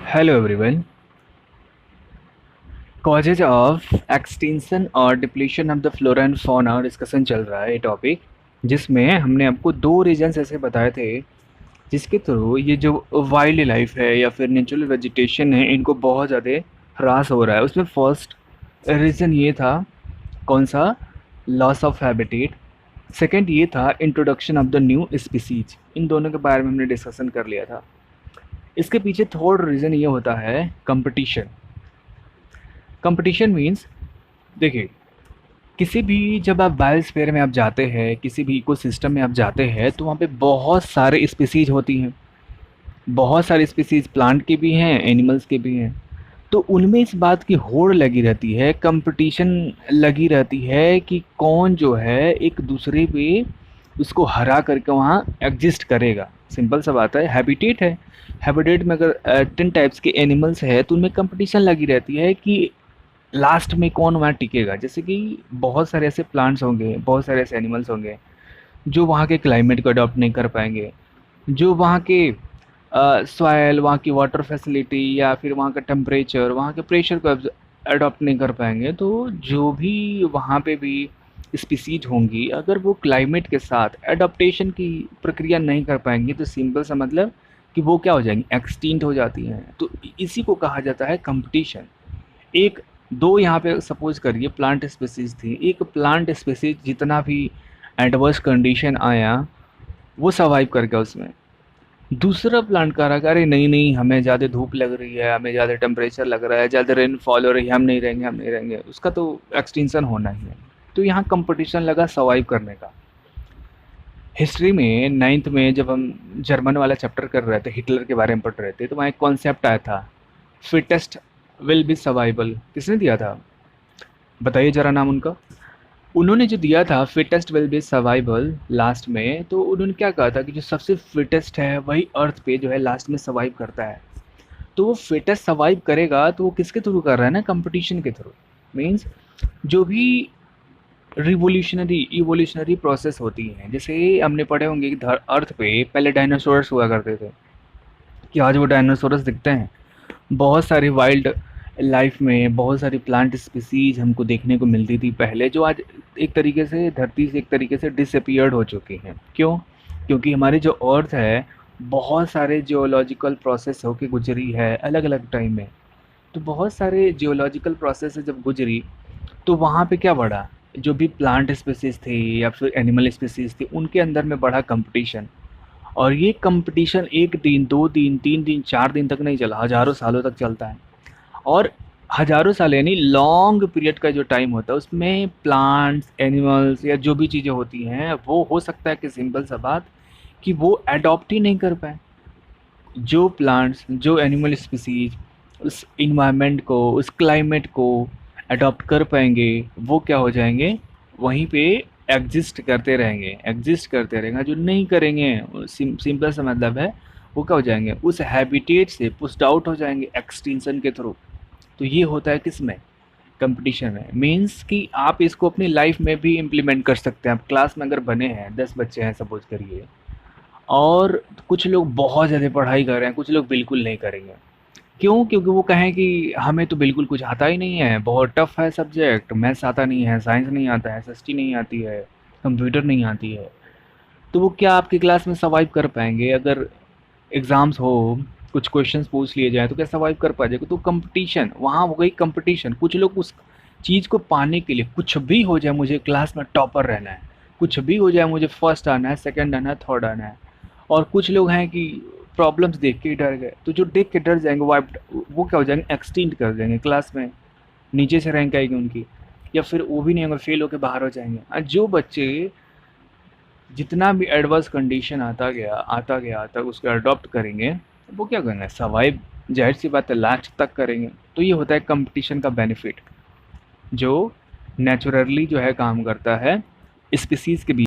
Hello everyone. Causes of extinction और depletion of the flora and fauna discussion चल रहा है ये टॉपिक, जिसमें हमने आपको दो रीजंस ऐसे बताए थे जिसके थ्रू ये जो वाइल्ड लाइफ है या फिर नेचुरल वेजिटेशन है इनको बहुत ज़्यादा ह्रास हो रहा है। उसमें फर्स्ट रीज़न ये था, कौन सा? Loss of habitat. सेकंड ये था introduction of the new species. इन दोनों के बारे में हमने डिस्कशन कर लिया था। इसके पीछे थर्ड रीज़न ये होता है कंपटीशन। कंपटीशन मीन्स, देखिए, किसी भी जब आप बायोस्फीयर में आप जाते हैं, किसी भी इकोसिस्टम में आप जाते हैं, तो वहाँ पे बहुत सारे स्पीसीज होती हैं। बहुत सारे स्पीसीज प्लांट के भी हैं, एनिमल्स के भी हैं। तो उनमें इस बात की होड़ लगी रहती है, कंपटीशन लगी रहती है कि कौन जो है एक दूसरे पे उसको हरा करके वहाँ एग्जिस्ट करेगा। सिंपल सा बात है, हैबिटेट है। हैबिटेट में अगर 10 टाइप्स के एनिमल्स है तो उनमें कंपटीशन लगी रहती है कि लास्ट में कौन वहाँ टिकेगा। जैसे कि बहुत सारे ऐसे प्लांट्स होंगे, बहुत सारे ऐसे एनिमल्स होंगे जो वहाँ के क्लाइमेट को अडॉप्ट नहीं कर पाएंगे, जो वहाँ के सॉइल, वहाँ की वाटर फैसिलिटी या फिर वहाँ का टेम्परेचर, वहाँ के प्रेशर को अडॉप्ट नहीं कर पाएंगे। तो जो भी वहाँ पे भी स्पीसीज होंगी, अगर वो क्लाइमेट के साथ एडॉप्टेशन की प्रक्रिया नहीं कर पाएंगी तो सिंपल सा मतलब कि वो क्या हो जाएंगी, एक्सटिंक्ट हो जाती हैं। तो इसी को कहा जाता है कंपटीशन। एक दो यहाँ पे सपोज करिए प्लांट स्पीसीज थी, एक प्लांट स्पीसीज जितना भी एडवर्स कंडीशन आया वो सर्वाइव कर गया उसमें। दूसरा प्लांट कह रहा कि अरे नहीं नहीं, हमें ज़्यादा धूप लग रही है, हमें ज़्यादा टेम्परेचर लग रहा है, ज़्यादा रेनफॉल हो रही है, हम नहीं रहेंगे, हम नहीं रहेंगे, उसका तो एक्सटिंक्शन होना ही है। तो यहाँ कंपटीशन लगा सर्वाइव करने का। हिस्ट्री में 9th में जब हम जर्मन वाला चैप्टर कर रहे थे, हिटलर के बारे में पढ़ रहे थे, तो वहाँ एक कॉन्सेप्ट आया था, फिटेस्ट विल बी सर्वाइवल। किसने दिया था, बताइए ज़रा नाम उनका। उन्होंने जो दिया था fittest will be survival last में, तो उन्होंने क्या कहा था कि जो सबसे फिटेस्ट है वही अर्थ पे जो है लास्ट में सर्वाइव करता है। तो वो फिटेस्ट सर्वाइव करेगा तो वो किसके थ्रू कर रहा है ना, कंपटीशन के थ्रू। मीन्स जो भी रिवोल्यूशनरी इवोल्यूशनरी प्रोसेस होती हैं, जैसे हमने पढ़े होंगे कि अर्थ पे पहले डायनासोरस हुआ करते थे, कि आज वो डायनासोरस दिखते हैं। बहुत सारी वाइल्ड लाइफ में बहुत सारी प्लांट स्पीसीज हमको देखने को मिलती थी पहले, जो आज एक तरीके से धरती से एक तरीके से डिसअपियर्ड हो चुकी हैं। क्यों? क्योंकि हमारी जो अर्थ है बहुत सारे जियोलॉजिकल प्रोसेस होके गुजरी है अलग अलग टाइम में। तो बहुत सारे जियोलॉजिकल प्रोसेस से जब गुजरी तो वहाँ पे क्या बढ़ा, जो भी प्लांट स्पीसीज थे या फिर एनिमल स्पीसीज थी उनके अंदर में बढ़ा कंपटीशन। और ये कंपटीशन 1 दिन 2 दिन 3 दिन 4 दिन तक नहीं चला, हज़ारों सालों तक चलता है। और हज़ारों साल यानी लॉन्ग पीरियड का जो टाइम होता है उसमें प्लांट्स, एनिमल्स या जो भी चीज़ें होती हैं वो हो सकता है कि सिंपल सा बात कि वो अडॉप्ट ही नहीं कर पाए। जो प्लांट्स, जो एनिमल स्पीसीज उस इन्वायरमेंट को, उस क्लाइमेट को अडॉप्ट कर पाएंगे, वो क्या हो जाएंगे, वहीं पे एग्जिस्ट करते रहेंगे, एग्जिस्ट करते रहेंगे। जो नहीं करेंगे, सिंपल सा मतलब है, वो क्या हो जाएंगे, उस हैबिटेट से पुश्ड आउट हो जाएंगे एक्सटिंक्शन के थ्रू। तो ये होता है किस में, कंपटीशन में। मीन्स कि आप इसको अपनी लाइफ में भी इम्प्लीमेंट कर सकते हैं। आप क्लास में अगर बने हैं, 10 बच्चे हैं सपोज करिए, और कुछ लोग बहुत ज़्यादा पढ़ाई कर रहे हैं, कुछ लोग बिल्कुल नहीं करेंगे। क्यों? क्योंकि वो कहें कि हमें तो बिल्कुल कुछ आता ही नहीं है, बहुत टफ है सब्जेक्ट, मैथ्स आता नहीं है, साइंस नहीं आता है, एसएसटी नहीं आती है, कंप्यूटर नहीं आती है। तो वो क्या आपकी क्लास में सर्वाइव कर पाएंगे? अगर एग्ज़ाम्स हो, कुछ क्वेश्चंस पूछ लिए जाएँ तो क्या सर्वाइव कर पाएगा? तो कंपटीशन, वहाँ हो गई कंपटीशन। कुछ लोग उस चीज़ को पाने के लिए कुछ भी हो जाए, मुझे क्लास में टॉपर रहना है, कुछ भी हो जाए, मुझे फर्स्ट आना है, सेकंड आना है, थर्ड आना है। और कुछ लोग हैं कि प्रॉब्लम्स देख के ही डर गए, तो जो देख के डर जाएंगे वो क्या हो जाएंगे, एक्सटिंक्ट कर देंगे क्लास में, नीचे से रैंक आएगी उनकी, या फिर वो भी नहीं होगा, फेल होकर बाहर हो जाएंगे। और जो बच्चे जितना भी एडवर्स कंडीशन आता गया तक उसको अडॉप्ट करेंगे, वो क्या करेंगे, सर्वाइव, जाहिर सी बात है लास्ट तक करेंगे। तो ये होता है कंपटीशन का बेनिफिट, जो नेचुरली जो है काम करता है स्पीसीज़ के बीच।